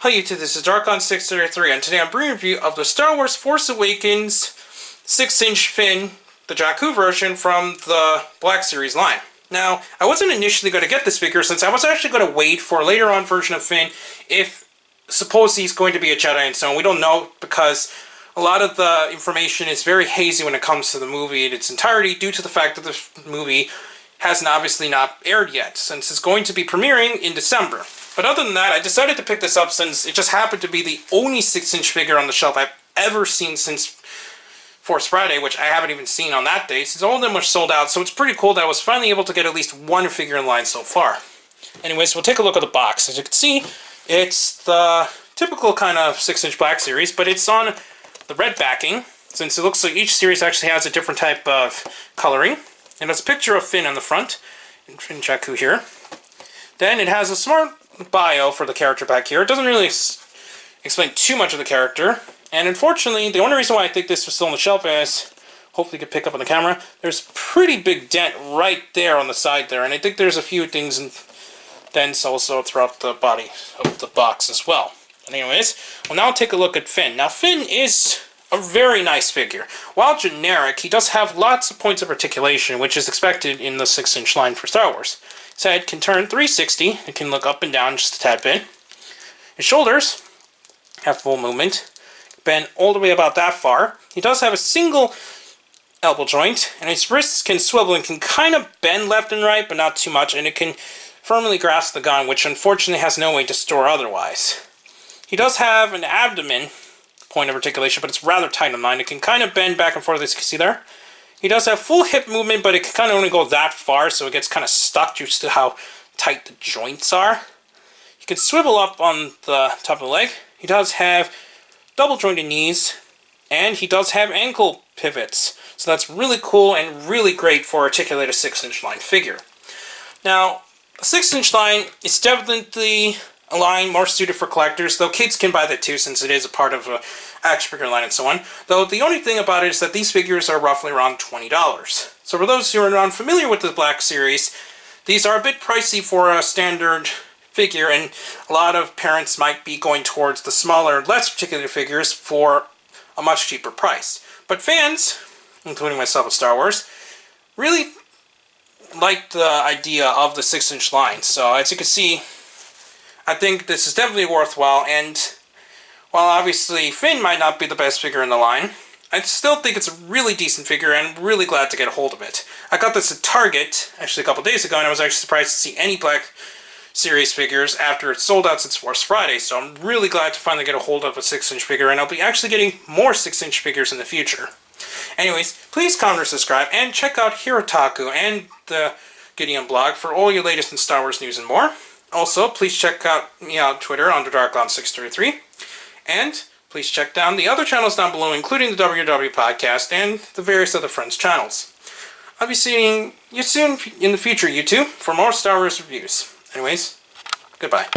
Hi YouTube, this is Darkon633, and today I'm bringing a review of the Star Wars Force Awakens 6-inch fin, the Jakku version from the Black Series line. Now, I wasn't initially going to get this figure since I was actually going to wait for a later on version of Finn if suppose he's going to be a Jedi and so on. We don't know because a lot of the information is very hazy when it comes to the movie in its entirety due to the fact that the movie hasn't obviously not aired yet since it's going to be premiering in December. But other than that, I decided to pick this up since it just happened to be the only 6-inch figure on the shelf I've ever seen since Force Friday, which I haven't even seen on that day, since all of them were sold out, so it's pretty cool that I was finally able to get at least one figure in line so far. Anyways, we'll take a look at the box. As you can see, it's the typical kind of 6-inch Black Series, but it's on the red backing, since it looks like each series actually has a different type of coloring. And there's a picture of Finn on the front, in Jakku here. Then it has a smart bio for the character back here. It doesn't really explain too much of the character. And unfortunately, the only reason why I think this was still on the shelf is, hopefully you can pick up on the camera, there's a pretty big dent right there on the side there. And I think there's a few things and dents also throughout the body of the box as well. Anyways, we'll now take a look at Finn. Now Finn is a very nice figure. While generic, he does have lots of points of articulation, which is expected in the 6-inch line for Star Wars. His head can turn 360. It can look up and down just a tad bit. His shoulders have full movement. Bend all the way about that far. He does have a single elbow joint, and his wrists can swivel and can kind of bend left and right, but not too much, and it can firmly grasp the gun, which unfortunately has no way to store otherwise. He does have an abdomen point of articulation, but it's rather tight on mine. It can kind of bend back and forth, as you can see there. He does have full hip movement, but it can kind of only go that far, so it gets kind of stuck due to how tight the joints are. He can swivel up on the top of the leg. He does have double jointed knees, and he does have ankle pivots. So that's really cool and really great for articulated 6-inch line figure. Now, a 6-inch line is definitely a line more suited for collectors, though kids can buy that too since it is a part of a action figure line and so on. Though the only thing about it is that these figures are roughly around $20. So for those who are unfamiliar with the Black Series, these are a bit pricey for a standard figure, and a lot of parents might be going towards the smaller, less articulated figures for a much cheaper price. But fans, including myself with Star Wars, really like the idea of the 6-inch line. So as you can see, I think this is definitely worthwhile, and while obviously Finn might not be the best figure in the line, I still think it's a really decent figure, and I'm really glad to get a hold of it. I got this at Target, actually a couple days ago, and I was actually surprised to see any Black Series figures after it's sold out since Force Friday, so I'm really glad to finally get a hold of a 6-inch figure, and I'll be actually getting more 6-inch figures in the future. Anyways, please comment or subscribe, and check out Hirotaku and the Gideon blog for all your latest in Star Wars news and more. Also, please check out me on Twitter under Darkon633. And please check down the other channels down below, including the WW Podcast and the various other friends' channels. I'll be seeing you soon in the future, YouTube, for more Star Wars reviews. Anyways, goodbye.